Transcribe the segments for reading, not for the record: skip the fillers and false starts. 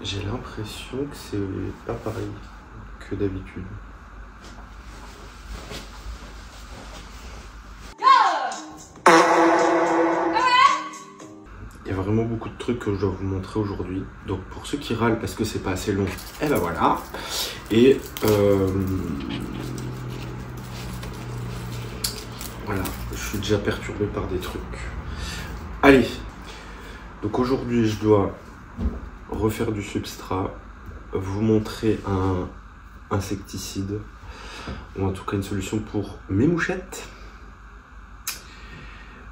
J'ai l'impression que c'est pas pareil que d'habitude. Il y a vraiment beaucoup de trucs que je dois vous montrer aujourd'hui. Donc pour ceux qui râlent parce que c'est pas assez long, et ben voilà. Et voilà, je suis déjà perturbé par des trucs. Allez, donc aujourd'hui je dois refaire du substrat, vous montrer un insecticide, ou en tout cas une solution pour mes mouchettes.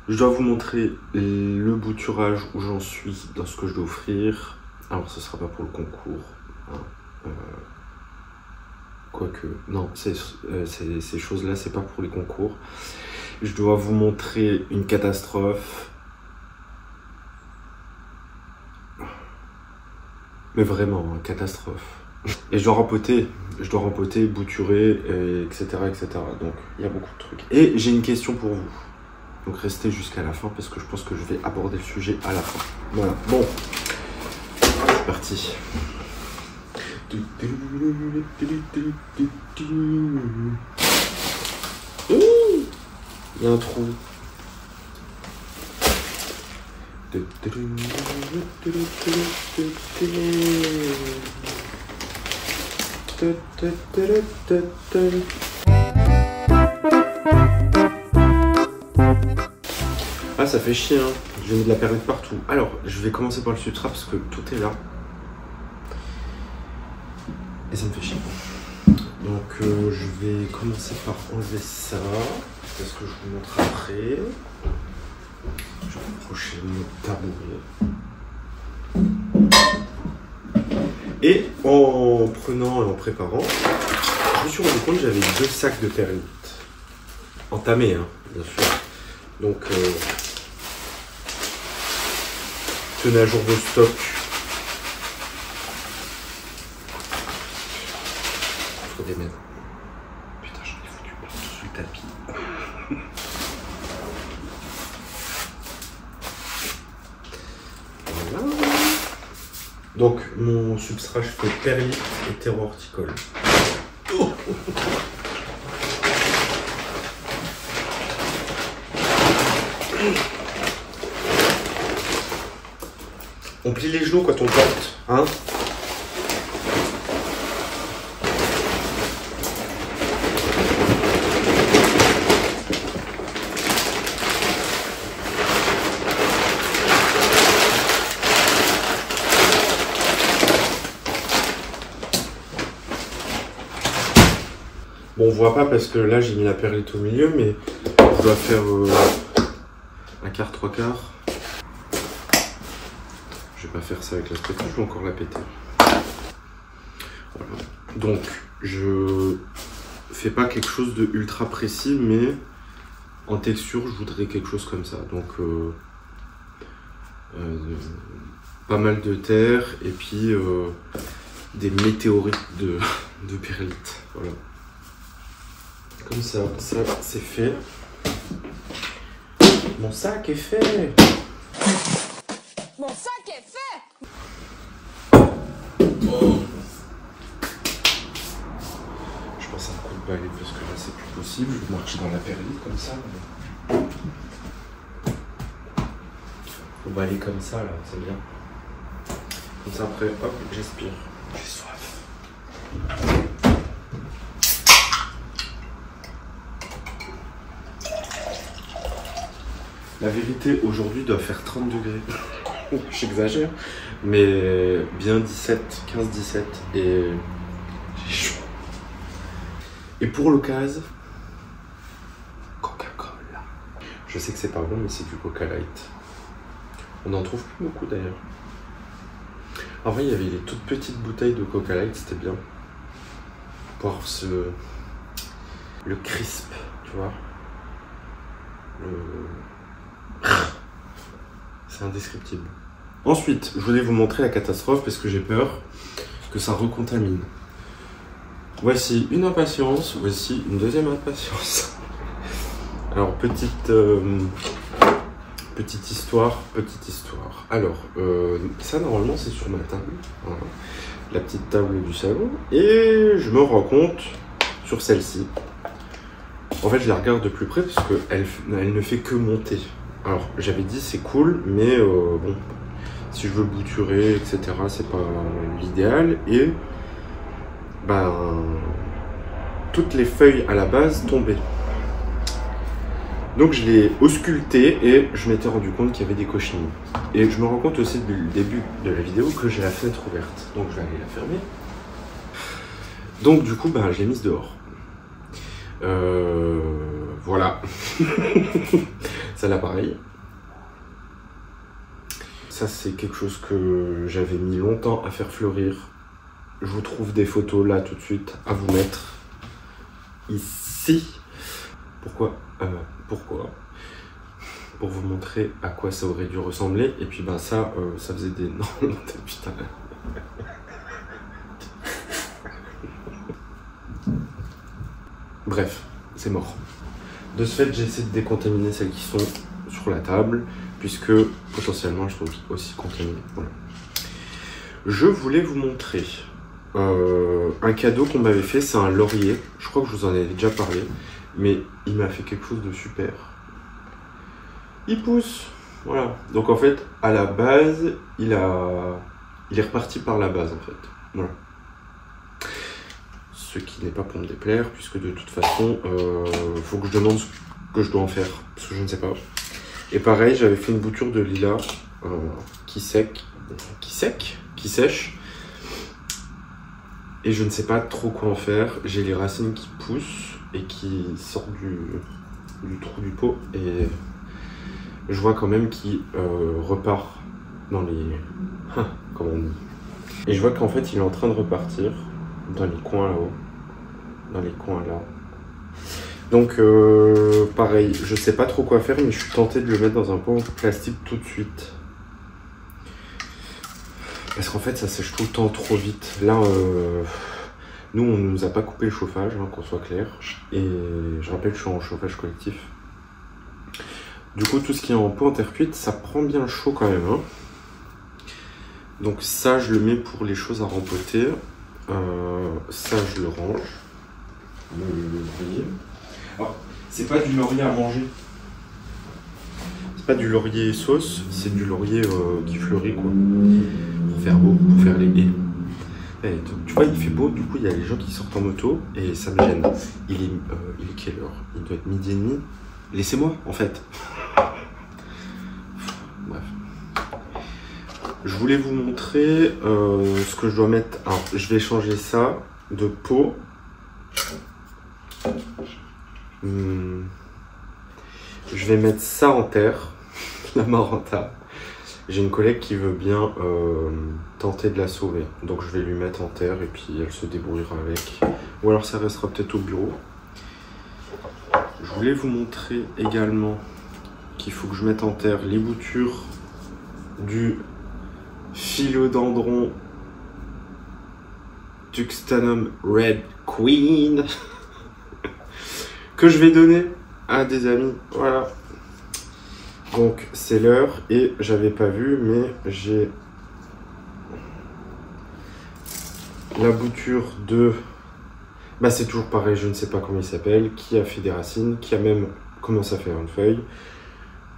Je dois vous montrer le bouturage où j'en suis dans ce que je dois offrir. Alors ce sera pas pour le concours, hein. Quoique, non, ces choses-là c'est pas pour les concours. Je dois vous montrer une catastrophe. Mais vraiment, hein, catastrophe. Et je dois rempoter, bouturer, etc., etc. Donc il y a beaucoup de trucs. Et j'ai une question pour vous. Donc restez jusqu'à la fin parce que je pense que je vais aborder le sujet à la fin. Voilà, bon, c'est parti. Il y a un trou. Ah, ça fait chier, hein. J'ai mis de la perlette partout. Alors, je vais commencer par le substrat parce que tout est là. Et ça me fait chier. Donc, je vais commencer par enlever ça. C'est ce que je vous montre après. Je vais approcher mon tabouret. Et en prenant et en préparant, je me suis rendu compte que j'avais 2 sacs de perlite. Entamés, hein, bien sûr. Donc, tenez à jour vos stocks. Faut des mêmes. Putain, j'en ai foutu partout sous le tapis. Voilà. Donc, mon substrat, je fais perlite et terreau horticole. Oh. On plie les genoux quand on porte, hein. Bon, on voit pas parce que là j'ai mis la perlite au milieu, mais je dois faire un quart, 3 quarts. Je vais pas faire ça avec la spatule, je vais encore la péter. Voilà. Donc, je fais pas quelque chose de ultra précis, mais en texture, je voudrais quelque chose comme ça. Donc, pas mal de terre et puis des météorites de perlite. Voilà. Comme ça, ça c'est fait. Mon sac est fait. Mon sac est fait. Oh. Je passe un coup de balai parce que là c'est plus possible. Je marche dans la perlite comme ça. Faut balayer comme ça là, c'est bien. Comme ça après, hop, j'aspire. J'ai soif. La vérité, aujourd'hui doit faire 30 degrés. J'exagère, mais bien 17, 15-17 et j'ai chaud. Et pour l'occasion, Coca-Cola. Je sais que c'est pas bon, mais c'est du Coca Light. On n'en trouve plus beaucoup d'ailleurs. En vrai, il y avait les toutes petites bouteilles de Coca Light, c'était bien. Pour avoir le crisp, tu vois. C'est indescriptible. Ensuite, je voulais vous montrer la catastrophe parce que j'ai peur que ça recontamine. Voici une impatience, voici une deuxième impatience. Alors, petite petite histoire. Alors, ça normalement c'est sur ma table, voilà. La petite table du salon, et je me rends compte sur celle-ci. En fait, je la regarde de plus près parce qu'elle ne fait que monter. Alors, j'avais dit c'est cool, mais bon, si je veux bouturer, etc., c'est pas l'idéal. Et ben, toutes les feuilles à la base tombaient. Donc je l'ai ausculté et je m'étais rendu compte qu'il y avait des cochenilles. Et je me rends compte aussi depuis le début de la vidéo que j'ai la fenêtre ouverte. Donc je vais aller la fermer. Donc du coup, ben, je l'ai mise dehors. Voilà. Ça l'appareil. Ça c'est quelque chose que j'avais mis longtemps à faire fleurir. Je vous trouve des photos là tout de suite à vous mettre ici. Pourquoi pour vous montrer à quoi ça aurait dû ressembler. Et puis ben ça, ça faisait des... Non, putain. Bref, c'est mort. De ce fait, j'essaie de décontaminer celles qui sont sur la table, puisque potentiellement elles sont aussi contaminées. Voilà. Je voulais vous montrer un cadeau qu'on m'avait fait, c'est un laurier. Je crois que je vous en ai déjà parlé, mais il m'a fait quelque chose de super. Il pousse, voilà. Donc en fait, à la base, il est reparti par la base en fait. Voilà. Ce qui n'est pas pour me déplaire, puisque de toute façon, faut que je demande ce que je dois en faire, parce que je ne sais pas. Et pareil, j'avais fait une bouture de lilas qui sèche, et je ne sais pas trop quoi en faire. J'ai les racines qui poussent et qui sortent du trou du pot, et je vois quand même qu'il repart dans les... comment on dit. Et je vois qu'en fait il est en train de repartir dans les coins là-haut. Dans les coins là. Donc pareil, je sais pas trop quoi faire, mais je suis tenté de le mettre dans un pot en plastique tout de suite. Parce qu'en fait ça sèche tout le temps trop vite. Là, nous on nous a pas coupé le chauffage, hein, qu'on soit clair. Et je rappelle que je suis en chauffage collectif. Du coup, tout ce qui est en pot en terre cuite, ça prend bien chaud quand même. Hein. Donc ça, je le mets pour les choses à rempoter. Ça, je le range. Le laurier. Alors, c'est pas du laurier à manger. C'est pas du laurier sauce, c'est du laurier qui fleurit, quoi. Pour faire beau, pour faire les haies. Et, tu vois, il fait beau, du coup, il y a les gens qui sortent en moto et ça me gêne. Il est quelle heure? Il doit être midi et demi. Laissez-moi, en fait. Bref. Je voulais vous montrer ce que je dois mettre. Alors, je vais changer ça de pot. Je vais mettre ça en terre. La Maranta. J'ai une collègue qui veut bien tenter de la sauver. Donc, je vais lui mettre en terre et puis elle se débrouillera avec. Ou alors, ça restera peut-être au bureau. Je voulais vous montrer également qu'il faut que je mette en terre les boutures du Philodendron Tuxpanum Red Queen que je vais donner à des amis. Voilà. Donc c'est l'heure et j'avais pas vu, mais j'ai la bouture de... Bah c'est toujours pareil, je ne sais pas comment il s'appelle, qui a fait des racines, qui a même commencé à faire une feuille.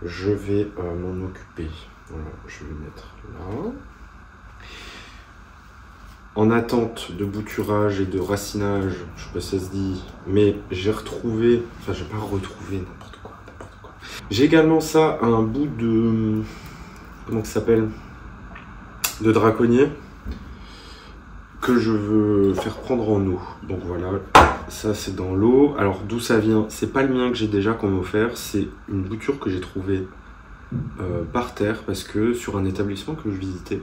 Je vais m'en occuper. Voilà, je vais le mettre là. En attente de bouturage et de racinage, je sais pas si ça se dit, mais j'ai retrouvé, enfin j'ai pas retrouvé n'importe quoi. J'ai également ça, un bout de, comment ça s'appelle, de draconnier, que je veux faire prendre en eau. Donc voilà, ça c'est dans l'eau. Alors d'où ça vient? C'est pas le mien que j'ai déjà qu'on m'a offert, c'est une bouture que j'ai trouvée par terre parce que sur un établissement que je visitais,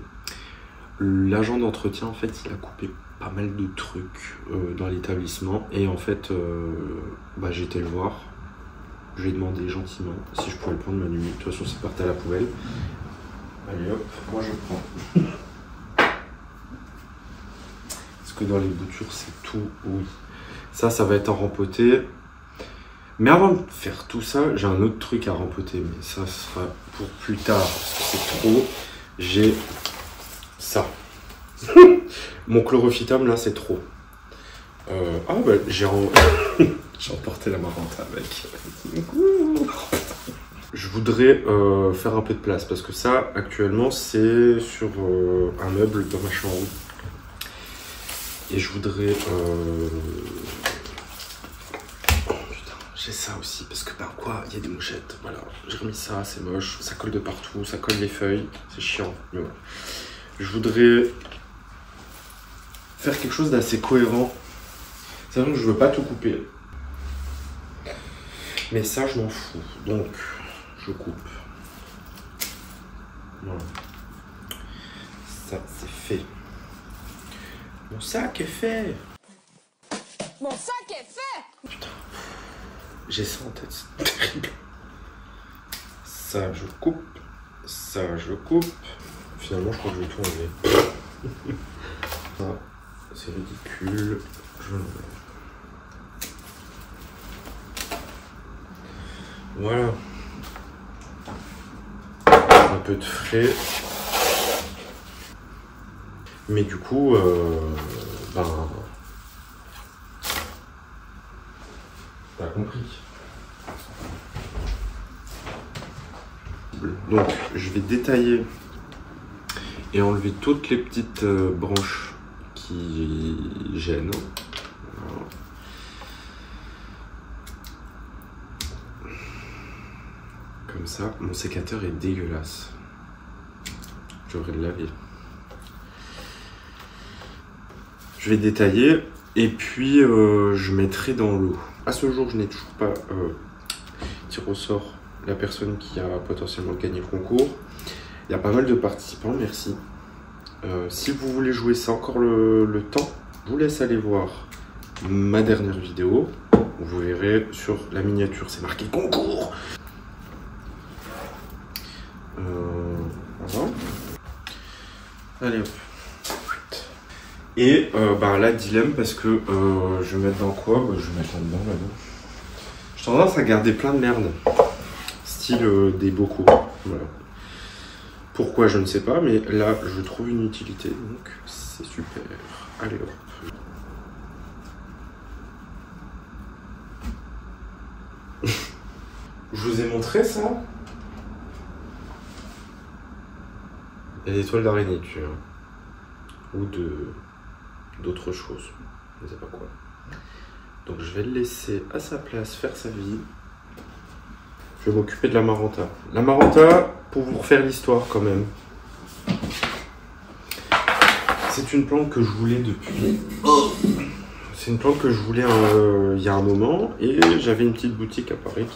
l'agent d'entretien en fait il a coupé pas mal de trucs dans l'établissement et en fait bah, j'ai été le voir, je lui ai demandé gentiment si je pouvais le prendre, m'a dit de toute façon c'est parti à la poubelle. Allez hop, moi je prends. Que dans les boutures c'est tout, oui. Ça va être en rempoté. Mais avant de faire tout ça, j'ai un autre truc à rempoter, mais ça sera pour plus tard, parce que c'est trop. J'ai ça. Mon chlorophytome, là, c'est trop. Ah bah, j'ai emporté la marrante avec. Je voudrais faire un peu de place, parce que ça, actuellement, c'est sur un meuble dans ma chambre. Et je voudrais... J'ai ça aussi, parce que bah quoi, il y a des mouchettes, voilà. J'ai remis ça, c'est moche, ça colle de partout, ça colle les feuilles, c'est chiant, mais voilà. Je voudrais faire quelque chose d'assez cohérent. C'est vrai que je veux pas tout couper. Mais ça, je m'en fous, donc je coupe. Voilà. Ça, c'est fait. Mon sac est fait. Mon sac est fait! Putain. J'ai ça en tête, c'est terrible. Ça, je coupe. Ça, je coupe. Finalement, je crois que je vais tout enlever. Ça, c'est ridicule. Je l'enlève. Voilà. Un peu de frais. Mais du coup, ben... T'as compris. Donc, je vais détailler et enlever toutes les petites branches qui gênent. Voilà. Comme ça, mon sécateur est dégueulasse. Je devrais le laver. Je vais détailler et puis je mettrai dans l'eau. À ce jour, je n'ai toujours pas tiré au sort la personne qui a potentiellement gagné le concours. Il y a pas mal de participants, merci. Si vous voulez jouer ça encore le temps, je vous laisse aller voir ma dernière vidéo. Vous verrez sur la miniature, c'est marqué concours. Voilà. Allez hop. Et bah là, dilemme, parce que je vais mettre dans quoi? Bah, je vais mettre là-dedans, là-dedans. J'ai tendance à garder plein de merde. Style des bocaux. Voilà. Pourquoi, je ne sais pas, mais là, je trouve une utilité, donc c'est super. Allez hop. Je vous ai montré ça? Il y a des toiles d'araignée dessus. Hein. Ou d'autres choses. Je ne sais pas quoi. Donc je vais le laisser à sa place faire sa vie. Je vais m'occuper de la maranta. La maranta, pour vous refaire l'histoire quand même. C'est une plante que je voulais depuis... C'est une plante que je voulais il y a un moment. Et j'avais une petite boutique à Paris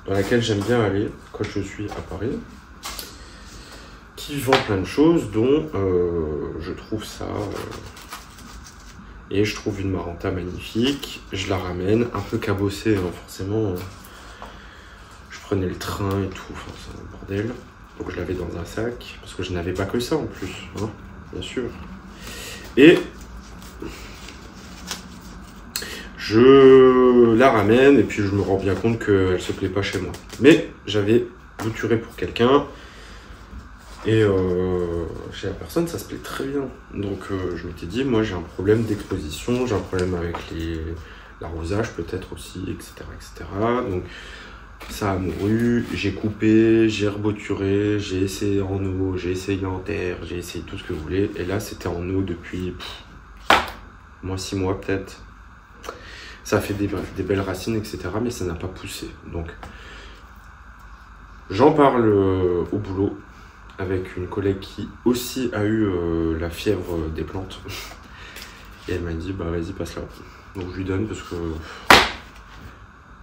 dans laquelle j'aime bien aller quand je suis à Paris. Qui vend plein de choses, dont je trouve ça... et je trouve une maranta magnifique. Je la ramène, un peu cabossée, hein, forcément. Je prenais le train et tout, enfin, c'est un bordel. Donc je l'avais dans un sac, parce que je n'avais pas que ça en plus, hein, bien sûr. Et je la ramène, et puis je me rends bien compte qu'elle se plaît pas chez moi. Mais j'avais bouturé pour quelqu'un, et chez la personne, ça se plaît très bien. Donc je m'étais dit, moi j'ai un problème d'exposition, j'ai un problème avec l'arrosage peut-être aussi, etc., etc. Donc ça a mouru, j'ai coupé, j'ai rebouturé, j'ai essayé en eau, j'ai essayé en terre, j'ai essayé tout ce que vous voulez. Et là, c'était en eau depuis moins 6 mois peut-être. Ça a fait des belles racines, etc. Mais ça n'a pas poussé. Donc j'en parle au boulot avec une collègue qui aussi a eu la fièvre des plantes. Et elle m'a dit, bah vas-y, passe-la. Donc je lui donne parce que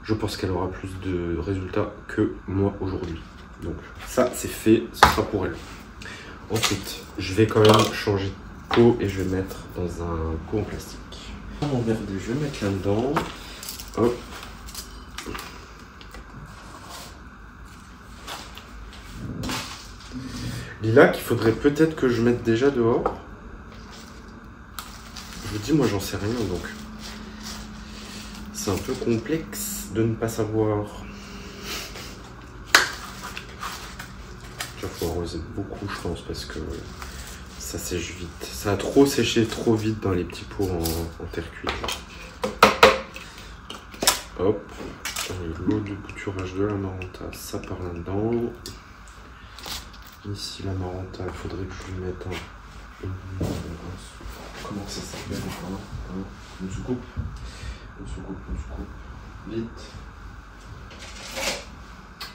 je pense qu'elle aura plus de résultats que moi aujourd'hui. Donc ça, c'est fait, ce sera pour elle. Ensuite, je vais quand même changer de pot et je vais mettre dans un pot en plastique. Oh mon merde, je vais mettre là-dedans. Hop. Lilas qu'il faudrait peut-être que je mette déjà dehors. Je vous dis, moi j'en sais rien, donc c'est un peu complexe de ne pas savoir. Il faut arroser beaucoup, je pense, parce que ça sèche vite. Ça a trop séché trop vite dans les petits pots en terre cuite. Hop. L'eau de bouturage de l'Amaranta, ça part là-dedans. Ici, l'Amaranta, il faudrait que je lui mette comment ça s'appelle encore? Une soucoupe. Une soucoupe. Vite.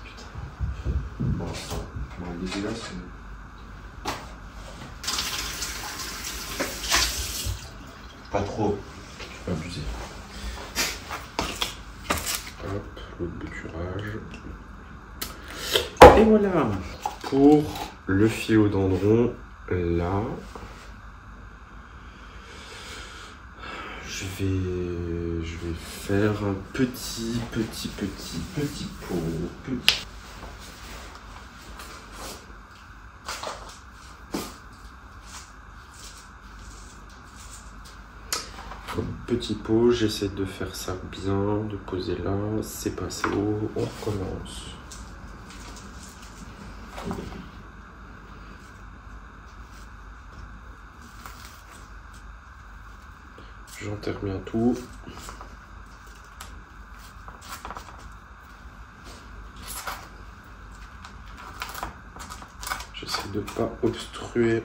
Putain. Bon, ça va être dégueulasse. Pas trop. Je vais pas abuser. Hop, l'eau de bouturage. Et voilà. Pour le philodendron, là, je vais faire un petit pot. Petit pot, j'essaie de faire ça bien, de poser là, c'est pas assez haut, on recommence. J'enterre bien tout. J'essaie de pas obstruer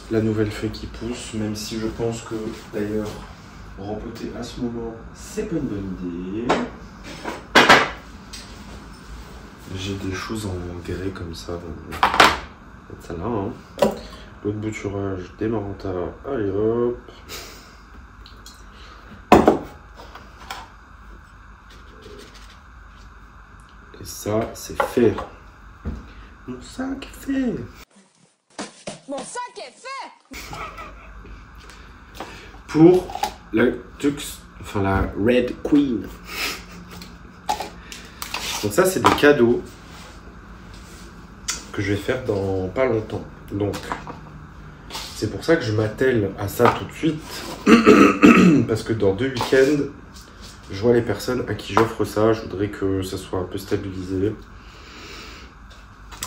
la nouvelle feuille qui pousse, même si je pense que d'ailleurs rempoter à ce moment c'est pas une bonne idée. J'ai des choses en grès comme ça, donc ça là. Hein. L'eau de bouturage des Maranta, allez hop. Et ça c'est fait. Mon sac est fait. Mon sac est fait. Pour la Red Queen. Donc ça c'est des cadeaux que je vais faire dans pas longtemps. Donc c'est pour ça que je m'attelle à ça tout de suite. Parce que dans 2 week-ends, je vois les personnes à qui j'offre ça. Je voudrais que ça soit un peu stabilisé.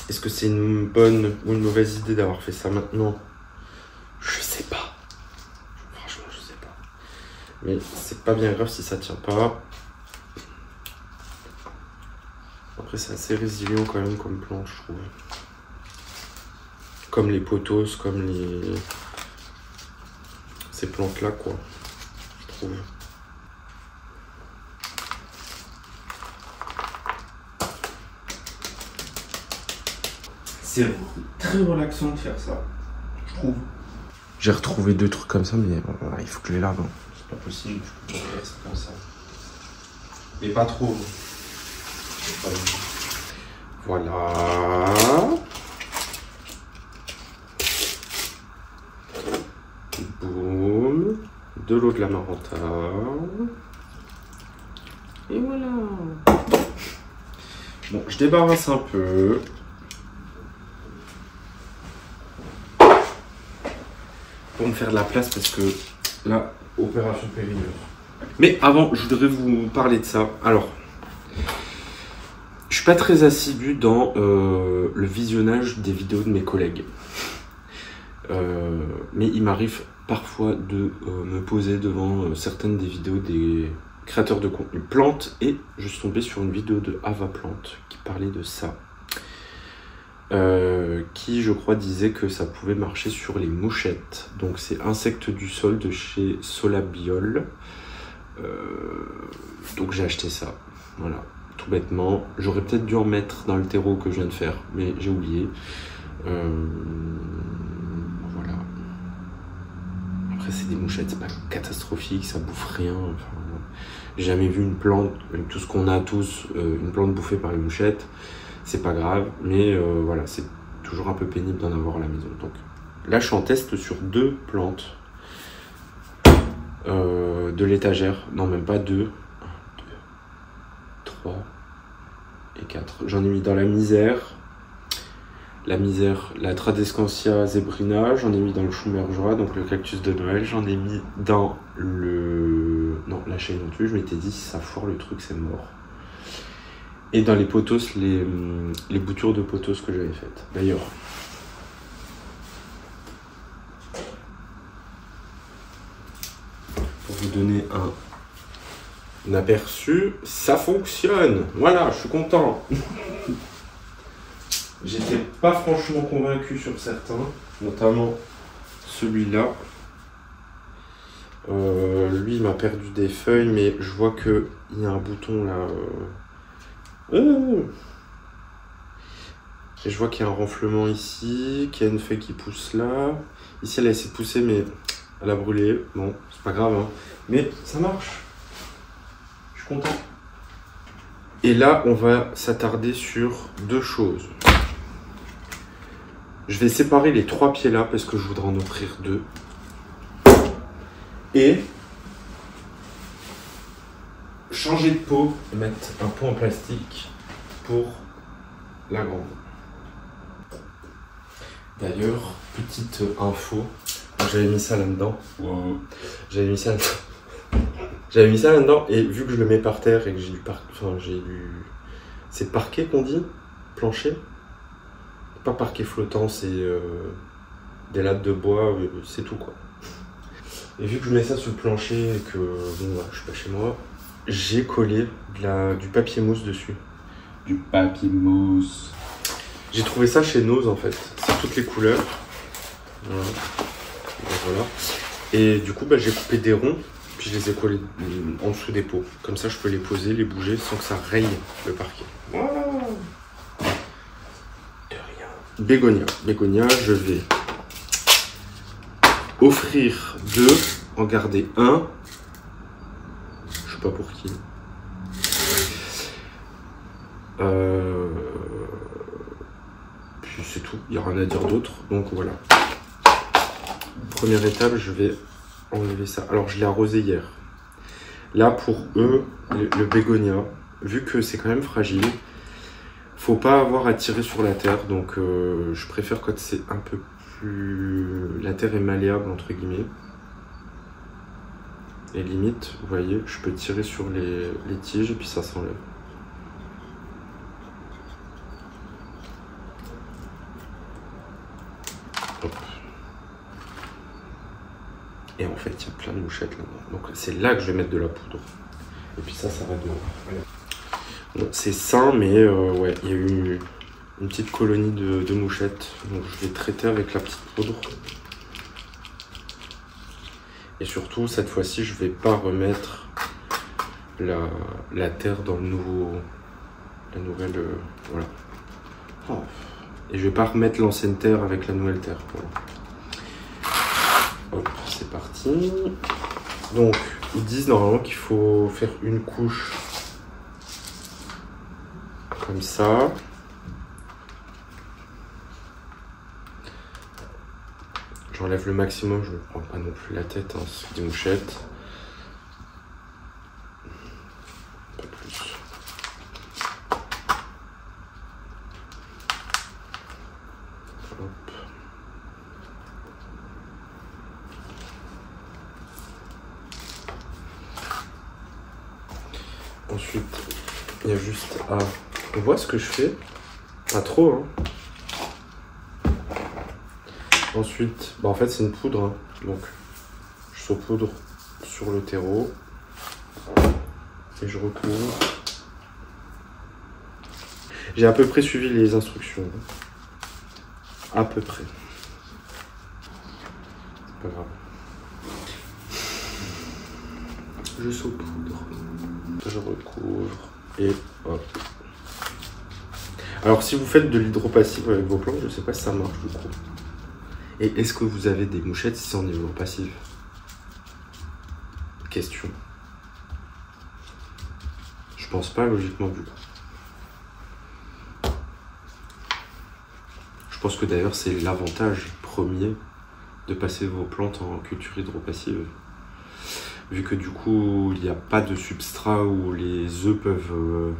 Est-ce que c'est une bonne ou une mauvaise idée d'avoir fait ça maintenant? Je sais pas. Franchement, je sais pas. Mais c'est pas bien grave si ça tient pas. Après, c'est assez résilient quand même comme plante, je trouve. Comme les pothos, comme ces plantes-là, quoi. Je trouve. C'est très relaxant de faire ça, je trouve. J'ai retrouvé 2 trucs comme ça, mais voilà, il faut que je les lave. Hein. C'est pas possible, je peux pas faire ça comme ça. Et pas trop. Voilà. Boum. De l'eau de l'Amaranta. Et voilà. Bon, je débarrasse un peu. Pour me faire de la place parce que là, opération périneuse. Mais avant, je voudrais vous parler de ça. Alors, je suis pas très assidu dans le visionnage des vidéos de mes collègues. Mais il m'arrive parfois de me poser devant certaines des vidéos des créateurs de contenu plantes et je suis tombé sur une vidéo de Ava Plante qui parlait de ça. Qui je crois disait que ça pouvait marcher sur les mouchettes. Donc c'est Insectes du sol de chez Solabiol. Donc j'ai acheté ça. Voilà, tout bêtement. J'aurais peut-être dû en mettre dans le terreau que je viens de faire, mais j'ai oublié. Voilà. Après c'est des mouchettes, c'est pas catastrophique, ça bouffe rien. Enfin, j'ai jamais vu une plante, tout ce qu'on a tous, une plante bouffée par les mouchettes. C'est pas grave, mais voilà, c'est toujours un peu pénible d'en avoir à la maison. Donc là, je suis en test sur 2 plantes de l'étagère. Non, même pas 2. 1, 2, 3 et 4. J'en ai mis dans la misère, la Tradescantia zebrina. J'en ai mis dans le chou mergeois, donc le cactus de Noël. J'en ai mis dans le Non, la chaîne non plus, je m'étais dit, si ça foire le truc, c'est mort. Et dans les potos, les boutures de potos que j'avais faites. D'ailleurs, pour vous donner un aperçu, ça fonctionne. Voilà, je suis content. J'étais pas franchement convaincu sur certains, notamment celui-là. Lui, il m'a perdu des feuilles, mais je vois qu'il y a un bouton là. Et je vois qu'il y a un renflement ici, qu'il y a une feuille qui pousse là. Ici, elle a essayé de pousser, mais elle a brûlé. Bon, c'est pas grave, hein. Mais ça marche. Je suis content. Et là, on va s'attarder sur deux choses. Je vais séparer les 3 pieds là, parce que je voudrais en offrir 2. Et changer de pot et mettre un pot en plastique pour la grande. D'ailleurs, petite info, j'avais mis ça là-dedans. Wow. J'avais mis ça là-dedans et vu que je le mets par terre et que j'ai du c'est parquet qu'on dit, plancher. Pas parquet flottant, c'est des lattes de bois, c'est tout quoi. Et vu que je mets ça sur le plancher et que bon, je suis pas chez moi, j'ai collé du papier mousse dessus. Du papier mousse. J'ai trouvé ça chez Nose en fait. C'est toutes les couleurs. Voilà. Et voilà. Et du coup, j'ai coupé des ronds, puis je les ai collés en dessous des pots. Comme ça, je peux les poser, les bouger sans que ça raye le parquet. Voilà. De rien. Bégonia. Bégonia, je vais offrir 2, en garder 1. Je sais pas pour qui. Puis c'est tout, il n'y a rien à dire d'autre. Donc voilà. Première étape, je vais enlever ça. Alors je l'ai arrosé hier. Là pour eux, le bégonia, vu que c'est quand même fragile, faut pas avoir à tirer sur la terre. Donc je préfère quand c'est un peu plus... La terre est malléable entre guillemets. Et limite, vous voyez, je peux tirer sur les tiges et puis ça s'enlève. Hop. Et en fait, il y a plein de mouchettes là-dedans. Donc c'est là que je vais mettre de la poudre. Et puis ça va de... Bon, c'est sain, mais ouais, il y a eu une petite colonie de mouchettes. Donc je vais traiter avec la petite poudre. Et surtout, cette fois-ci, je vais pas remettre la terre dans la nouvelle... voilà. Oh. Et je vais pas remettre l'ancienne terre avec la nouvelle terre. Voilà. Hop, c'est parti. Donc, ils disent normalement qu'il faut faire une couche comme ça. J'enlève le maximum, je ne prends pas non plus la tête, hein, c'est des mouchettes. Pas plus. Hop. Ensuite, il y a juste à... On voit ce que je fais. Pas trop, hein. Ensuite, en fait c'est une poudre, hein. Donc je saupoudre sur le terreau et je recouvre. J'ai à peu près suivi les instructions, à peu près. C'est pas grave. Je saupoudre, je recouvre et hop. Alors si vous faites de l'hydropassive avec vos plantes, je sais pas si ça marche du coup. Et est-ce que vous avez des mouchettes si c'est en hydropassive? Question. Je pense pas logiquement du coup. Je pense que d'ailleurs c'est l'avantage premier de passer vos plantes en culture hydropassive. Vu que du coup il n'y a pas de substrat où les œufs peuvent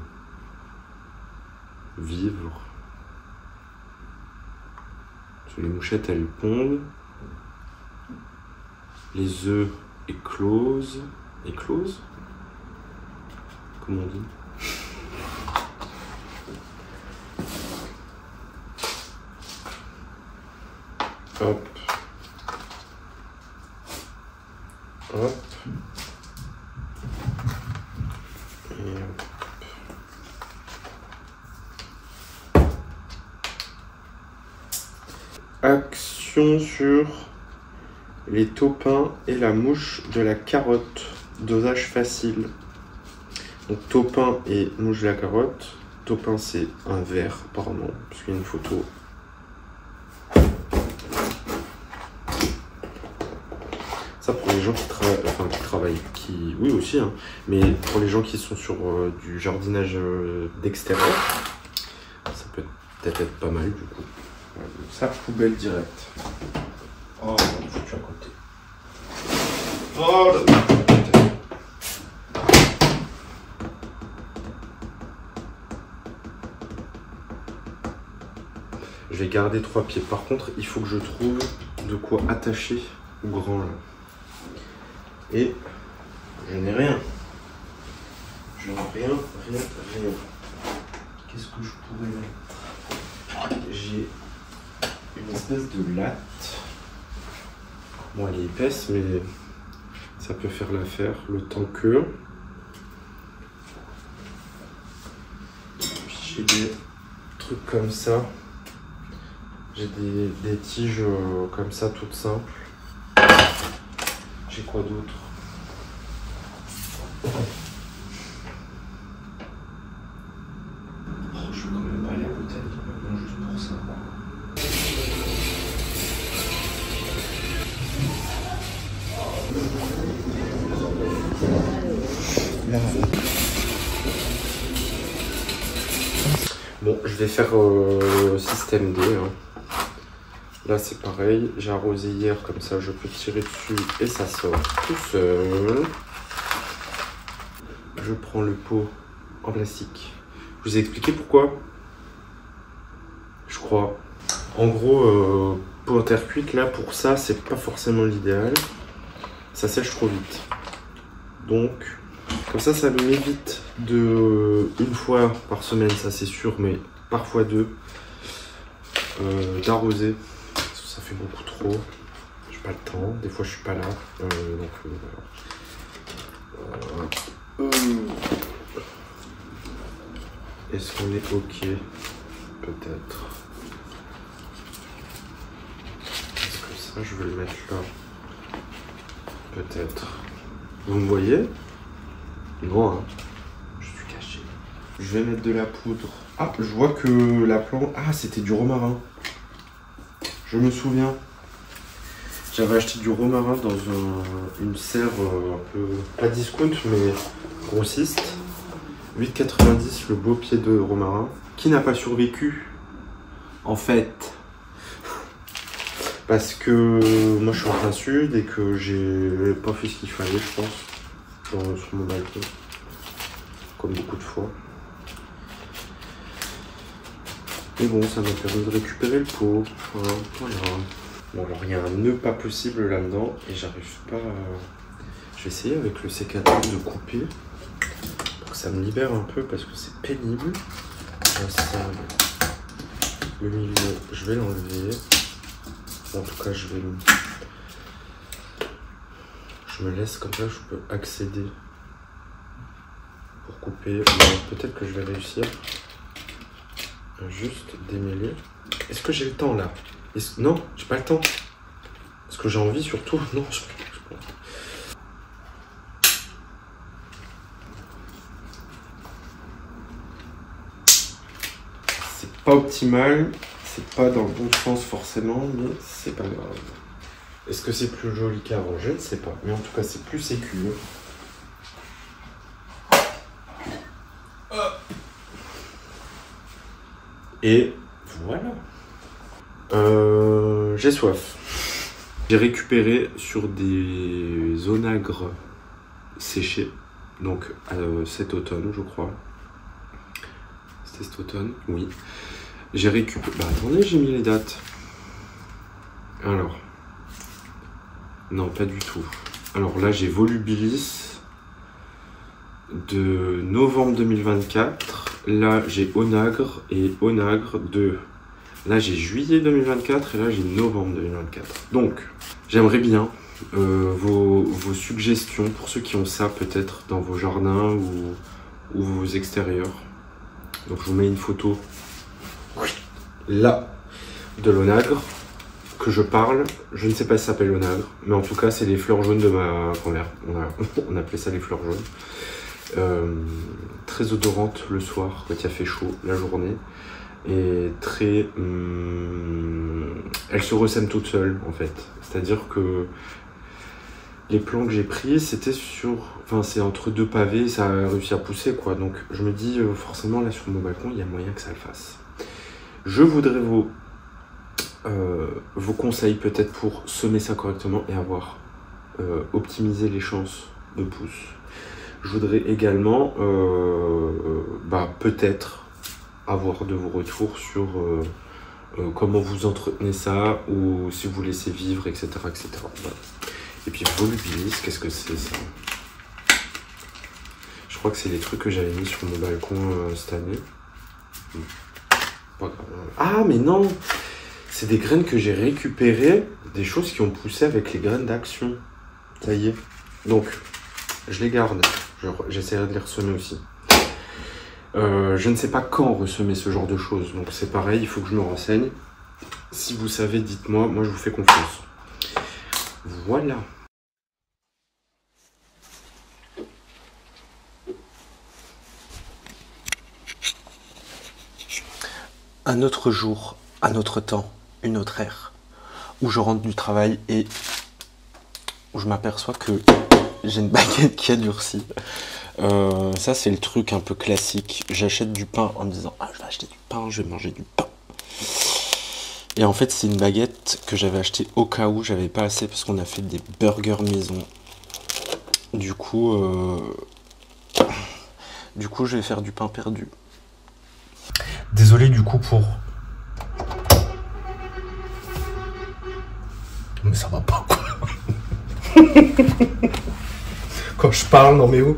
vivre. Les mouchettes elles pondent, les œufs éclosent éclose. Comme on dit. Hop. Hop. Et hop. Action sur les taupins et la mouche de la carotte. Dosage facile. Donc taupin et mouche de la carotte. Taupin c'est un verre, pardon, parce qu'il y a une photo. Ça pour les gens qui travaillent, oui aussi, hein, mais pour les gens qui sont sur du jardinage d'extérieur, ça peut peut-être être pas mal du coup. Voilà, donc ça, poubelle directe. Oh, je suis à côté. Oh là. Je vais garder 3 pieds. Par contre, il faut que je trouve de quoi attacher au grand là. Et je n'ai rien. Je n'ai rien. Qu'est-ce que je pourrais mettre? J'ai une espèce de latte. Bon, elle est épaisse, mais ça peut faire l'affaire le temps que. Puis j'ai des trucs comme ça. J'ai des tiges comme ça, toutes simples. J'ai quoi d'autre? Oh, je vais quand même pas aller à l'hôtel maintenant juste pour ça. Là. Bon, je vais faire système D. Hein. Là c'est pareil, j'ai arrosé hier, comme ça je peux tirer dessus et ça sort tout seul. Je prends le pot en plastique. Je vous ai expliqué pourquoi. Je crois. En gros, pot en terre cuite, là pour ça c'est pas forcément l'idéal. Ça sèche trop vite. Donc, comme ça m'évite de, une fois par semaine, ça c'est sûr, mais parfois deux, d'arroser. Ça fait beaucoup trop, j'ai pas le temps, des fois je suis pas là, donc voilà. Est-ce qu'on est ok? Peut-être. Est-ce que ça je vais le mettre là? Peut-être. Vous me voyez? Non, hein. Je suis caché. Je vais mettre de la poudre. Ah, je vois que la plante... Ah, c'était du romarin. Je me souviens, j'avais acheté du romarin dans une serre un peu, pas discount, mais grossiste. 8,90 le beau pied de romarin, qui n'a pas survécu, en fait. Parce que moi je suis en plein sud et que j'ai pas fait ce qu'il fallait, je pense, sur mon balcon, comme beaucoup de fois. Mais bon, ça m'a permis de récupérer le pot. Voilà. Bon, alors il y a un nœud pas possible là-dedans et j'arrive pas à... Je vais essayer avec le sécateur de couper pour que ça me libère un peu parce que c'est pénible. Là, ça, le milieu, je vais l'enlever. En tout cas, je me laisse comme ça, je peux accéder pour couper. Peut-être que je vais réussir. Juste démêler. Est-ce que j'ai le temps là? Non, j'ai pas le temps. Est-ce que j'ai envie surtout? Non, je peux. C'est pas optimal, c'est pas dans le bon sens forcément, mais c'est pas grave. Est-ce que c'est plus joli qu'avant? Je ne sais pas, mais en tout cas c'est plus sécu. Et voilà. J'ai soif. J'ai récupéré sur des onagres séchés. Donc cet automne, je crois. C'était cet automne, oui. J'ai récupéré... Bah attendez, j'ai mis les dates. Alors. Non, pas du tout. Alors là, j'ai Volubilis de novembre 2024. Là, j'ai Onagre et Onagre 2. Là, j'ai juillet 2024 et là, j'ai novembre 2024. Donc, j'aimerais bien vos suggestions pour ceux qui ont ça peut-être dans vos jardins ou vos extérieurs. Donc, je vous mets une photo là de l'Onagre que je parle. Je ne sais pas si ça s'appelle Onagre, mais en tout cas, c'est les fleurs jaunes de ma grand-mère. On appelait ça les fleurs jaunes. Très odorante le soir quand il a fait chaud la journée. Et très... elle se ressème toute seule en fait. C'est-à-dire que les plants que j'ai pris, c'était sur... Enfin, c'est entre deux pavés, ça a réussi à pousser quoi. Donc je me dis, forcément là sur mon balcon, il y a moyen que ça le fasse. Je voudrais vos conseils peut-être pour semer ça correctement et avoir optimisé les chances de pousse. Je voudrais également peut-être avoir de vos retours sur comment vous entretenez ça ou si vous laissez vivre, etc. etc. Voilà. Et puis volubilis, qu'est-ce que c'est ça? Je crois que c'est les trucs que j'avais mis sur mon balcon cette année. Pas grave. Ah mais non, c'est des graines que j'ai récupérées, des choses qui ont poussé avec les graines d'action. Ça y est. Donc, je les garde. J'essaierai de les ressemer aussi. Je ne sais pas quand ressemer ce genre de choses. Donc c'est pareil, il faut que je me renseigne. Si vous savez, dites-moi. Moi, je vous fais confiance. Voilà. Un autre jour, un autre temps, une autre ère, où je rentre du travail et où je m'aperçois que j'ai une baguette qui a durci. Ça c'est le truc un peu classique. J'achète du pain en me disant ah je vais acheter du pain, je vais manger du pain. Et en fait c'est une baguette que j'avais achetée au cas où j'avais pas assez parce qu'on a fait des burgers maison. Du coup je vais faire du pain perdu. Désolé du coup pour... Mais ça va pas quoi. Quand je parle, non mais où?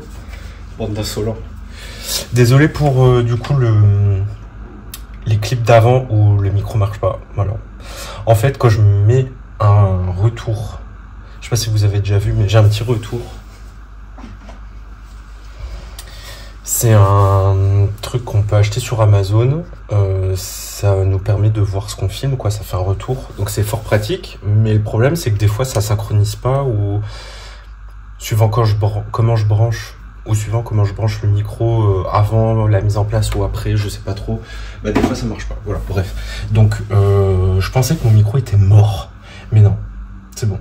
Bande d'insolents. Désolé pour du coup les clips d'avant où le micro marche pas. Voilà. En fait quand je mets un retour, je sais pas si vous avez déjà vu mais j'ai un petit retour. C'est un truc qu'on peut acheter sur Amazon, ça nous permet de voir ce qu'on filme, quoi. Ça fait un retour, donc c'est fort pratique, mais le problème c'est que des fois ça synchronise pas, ou suivant comment je branche, ou suivant comment je branche le micro avant la mise en place ou après, je sais pas trop, bah des fois ça marche pas, voilà, bref. Donc je pensais que mon micro était mort, mais non, c'est bon,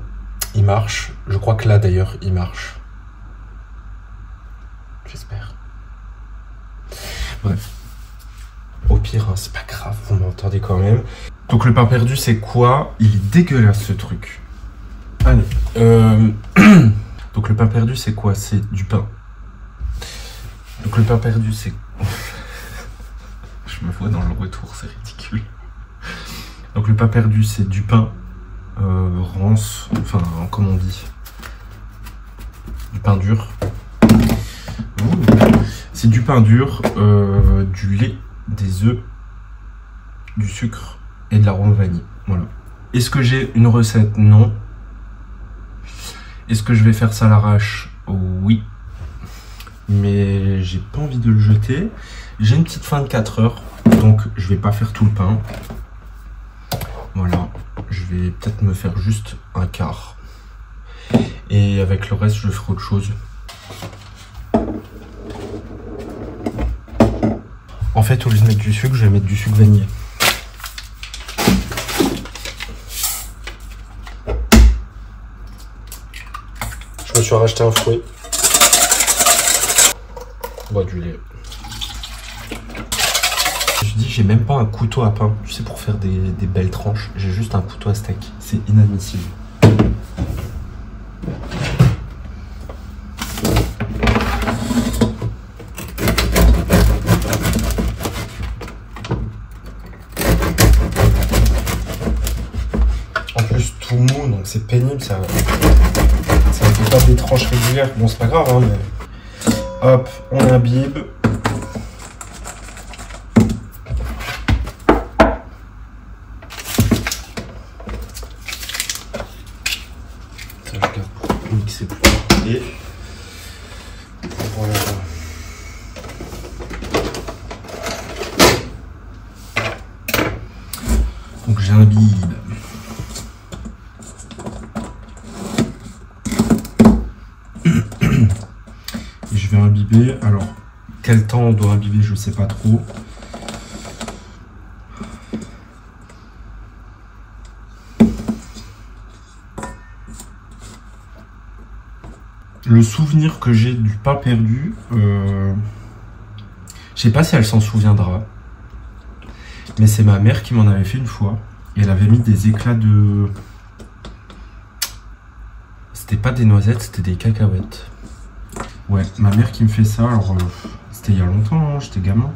il marche, je crois que là d'ailleurs il marche, j'espère. Bref, au pire, hein, c'est pas grave, vous m'entendez quand même. Donc le pain perdu, c'est quoi? Il est dégueulasse ce truc. Allez. Donc le pain perdu, c'est quoi? C'est du pain. Donc le pain perdu, c'est... Je me vois dans le retour, c'est ridicule. Donc le pain perdu, c'est du pain rance, enfin, comment on dit? Du pain dur. C'est du pain dur, du lait, des œufs, du sucre et de l'arôme vanille. Voilà. Est-ce que j'ai une recette? Non. Est-ce que je vais faire ça à l'arrache? Oui. Mais j'ai pas envie de le jeter. J'ai une petite faim de 4 heures, donc je vais pas faire tout le pain. Voilà. Je vais peut-être me faire juste un quart. Et avec le reste, je ferai autre chose. En fait, au lieu de mettre du sucre, je vais mettre du sucre vanillé. Je me suis racheté un fouet. Bois du lait. Je dis, j'ai même pas un couteau à pain. Tu sais, pour faire des belles tranches, j'ai juste un couteau à steak. C'est inadmissible. Tout mou, donc c'est pénible, ça ne fait pas des tranches régulières. Bon, c'est pas grave, hein, mais Hop, on imbibe. Ça, je garde pour mixer plus tard. Et voilà. Donc j'imbibe. Et je vais imbiber. Alors, quel temps on doit imbiber, je sais pas trop. Le souvenir que j'ai du pain perdu, je sais pas si elle s'en souviendra, mais c'est ma mère qui m'en avait fait une fois. Et elle avait mis des éclats de... C'était pas des noisettes, c'était des cacahuètes. Ouais, ma mère qui me fait ça, alors c'était il y a longtemps, hein, j'étais gamin.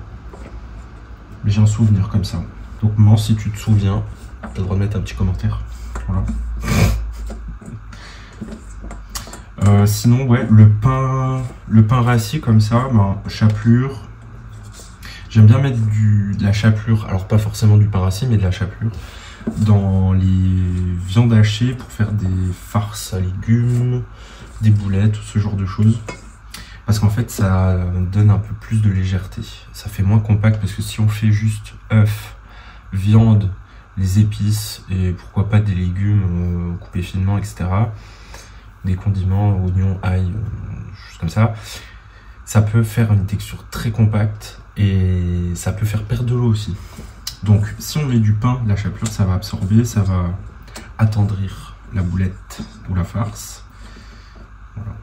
Mais j'ai un souvenir comme ça. Donc maman, si tu te souviens, t'as le droit de mettre un petit commentaire. Voilà. Sinon, ouais, le pain rassis comme ça, ben, chapelure. J'aime bien mettre de la chapelure, alors pas forcément du pain rassis, mais de la chapelure, dans les viandes hachées pour faire des farces à légumes, des boulettes, tout ce genre de choses. Parce qu'en fait, ça donne un peu plus de légèreté. Ça fait moins compact, parce que si on fait juste œufs, viande, les épices, et pourquoi pas des légumes coupés finement, etc., des condiments, oignons, ail, choses comme ça, ça peut faire une texture très compacte et ça peut faire perdre de l'eau aussi. Donc si on met du pain, la chapelure, ça va absorber, ça va attendrir la boulette ou la farce. Voilà.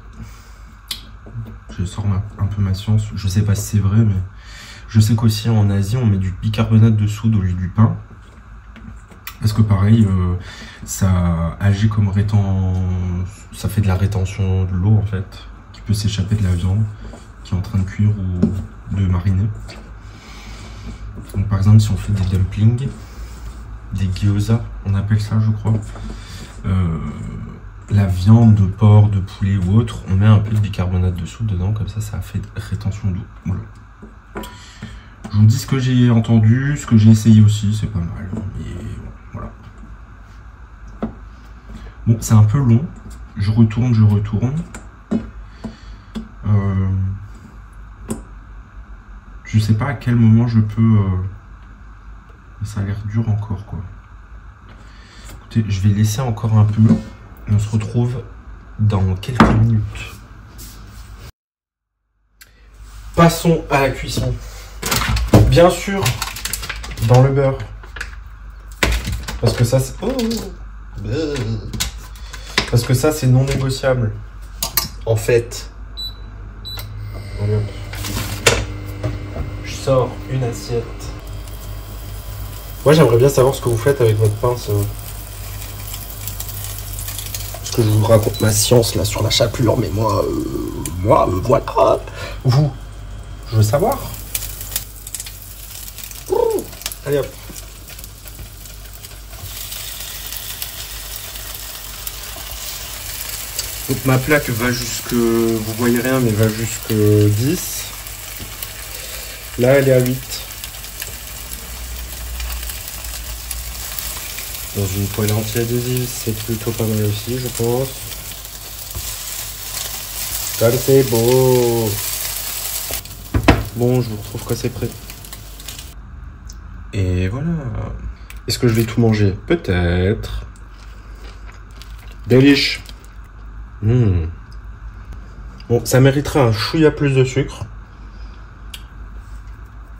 Je sors un peu ma science, je sais pas si c'est vrai, mais je sais qu'aussi en Asie, on met du bicarbonate de soude au lieu du pain. Parce que pareil, ça agit comme ça fait de la rétention de l'eau en fait, qui peut s'échapper de la viande qui est en train de cuire ou de mariner. Donc par exemple, si on fait des dumplings, des gyoza, on appelle ça je crois, la viande de porc, de poulet ou autre, on met un peu de bicarbonate de soude dedans, comme ça, ça fait rétention d'eau. Voilà. Je vous dis ce que j'ai entendu, ce que j'ai essayé aussi, c'est pas mal. Et voilà. Bon, c'est un peu long. Je retourne. Je sais pas à quel moment je peux... Mais ça a l'air dur encore, quoi. Écoutez, je vais laisser encore un peu. On se retrouve dans quelques minutes. Passons à la cuisson. Bien sûr, dans le beurre. Parce que ça, c'est... Parce que ça, c'est non négociable. En fait. Voilà. Je sors une assiette. Moi, j'aimerais bien savoir ce que vous faites avec votre pince. Parce que je vous raconte ma science là sur la chapelure, mais moi, voilà. Vous, je veux savoir. Allez hop. Donc ma plaque va jusque, vous voyez rien, mais va jusque 10. Là, elle est à 8. Dans une poêle anti-adhésive, c'est plutôt pas mal aussi, je pense. Comme c'est beau. Bon, je vous retrouve quand c'est prêt. Et voilà. Est-ce que je vais tout manger? Peut-être. Déliche. Bon, ça mériterait un chouïa plus de sucre.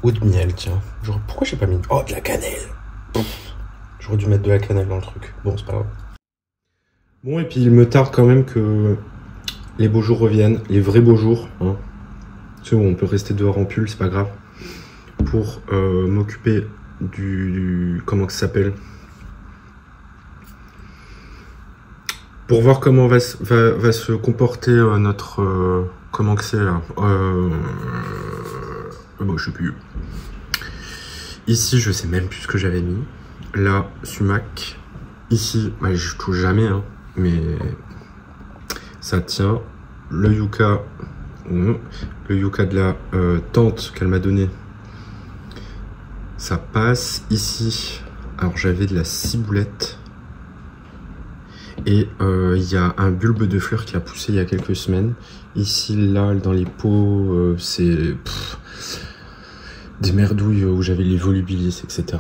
Ou de miel, tiens. Genre, pourquoi j'ai pas mis... Oh, de la cannelle. J'aurais dû mettre de la cannelle dans le truc. Bon, c'est pas grave. Bon, et puis il me tarde quand même que les beaux jours reviennent. Les vrais beaux jours. Hein. Tu sais, où on peut rester dehors en pull, c'est pas grave. Pour m'occuper du... Comment que ça s'appelle? Pour voir comment va se comporter notre... comment que c'est là bon, je sais plus. Ici, je sais même plus ce que j'avais mis. Là, sumac. Ici, bah, je touche jamais, hein, mais ça tient. Le yucca Le yucca de la tante qu'elle m'a donné, ça passe. Ici, alors j'avais de la ciboulette. Et il y a un bulbe de fleurs qui a poussé il y a quelques semaines. Ici, là, dans les pots, c'est des merdouilles où j'avais les volubilis, etc.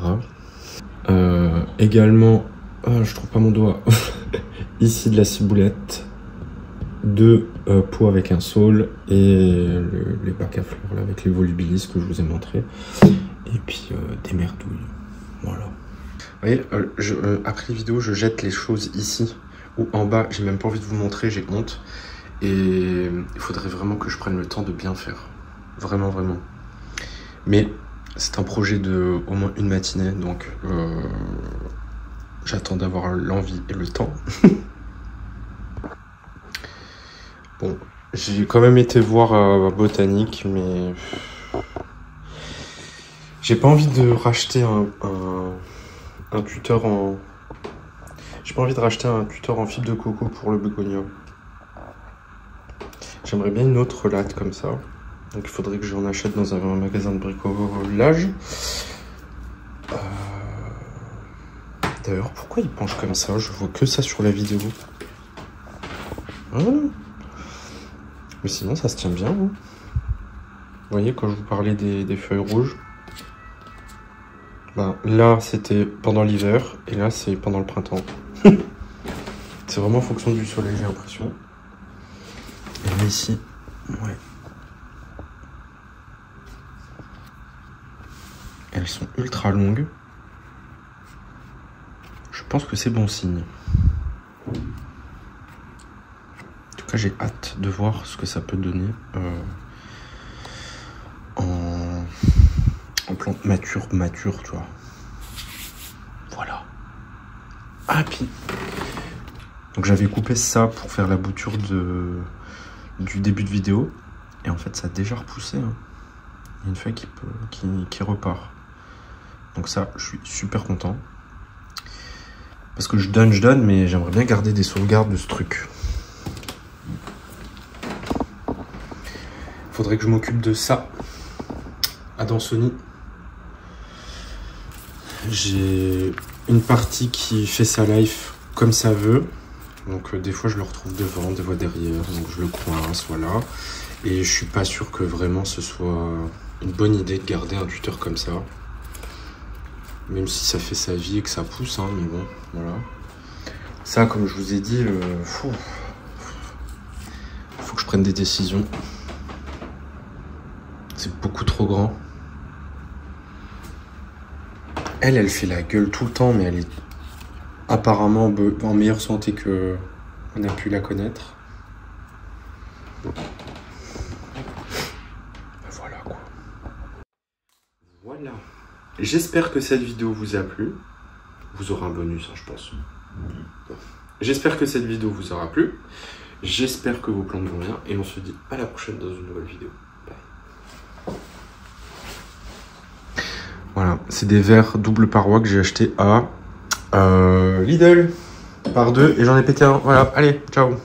Également, je trouve pas mon doigt. Ici, de la ciboulette. 2 pots avec un saule et les bacs à fleurs là, avec les volubilis que je vous ai montré. Et puis des merdouilles. Voilà. Vous voyez, après les vidéos, je jette les choses ici. Ou en bas, j'ai même pas envie de vous montrer, j'ai honte. Et il faudrait vraiment que je prenne le temps de bien faire. Vraiment, vraiment. Mais c'est un projet de au moins une matinée, donc j'attends d'avoir l'envie et le temps. Bon, j'ai quand même été voir Botanique, mais j'ai pas envie de racheter un tuteur en... J'ai pas envie de racheter un tuteur en fibre de coco pour le bégonia. J'aimerais bien une autre latte comme ça. Donc il faudrait que j'en achète dans un magasin de bricolage. D'ailleurs, pourquoi il penche comme ça? Je vois que ça sur la vidéo. Ah. Mais sinon, ça se tient bien. Hein. Vous voyez, quand je vous parlais des feuilles rouges, ben, là, c'était pendant l'hiver. Et là, c'est pendant le printemps. C'est vraiment en fonction du soleil, j'ai l'impression. Et là, ici, ouais. Elles sont ultra longues. Je pense que c'est bon signe. En tout cas, j'ai hâte de voir ce que ça peut donner en plante mature, tu vois. Voilà. Ah, puis... Donc j'avais coupé ça pour faire la bouture du début de vidéo. Et en fait, ça a déjà repoussé. Hein. Il y a une feuille qui repart. Donc ça, je suis super content. Parce que je donne, mais j'aimerais bien garder des sauvegardes de ce truc. Faudrait que je m'occupe de ça. À Dansoni. J'ai une partie qui fait sa life comme ça veut. Donc des fois je le retrouve devant, des fois derrière. Donc je le coince, voilà. Et je suis pas sûr que vraiment ce soit une bonne idée de garder un tuteur comme ça. Même si ça fait sa vie et que ça pousse, hein, mais bon, voilà. Ça, comme je vous ai dit, faut que je prenne des décisions. C'est beaucoup trop grand. Elle fait la gueule tout le temps, mais elle est apparemment en meilleure santé que on a pu la connaître. Voilà quoi. Voilà. J'espère que cette vidéo vous a plu. Vous aurez un bonus, hein, je pense. J'espère que cette vidéo vous aura plu. J'espère que vos plantes vont bien. Et on se dit à la prochaine dans une nouvelle vidéo. Bye. Voilà, c'est des verres double paroi que j'ai acheté à Lidl par 2 et j'en ai pété un. Voilà, allez, ciao.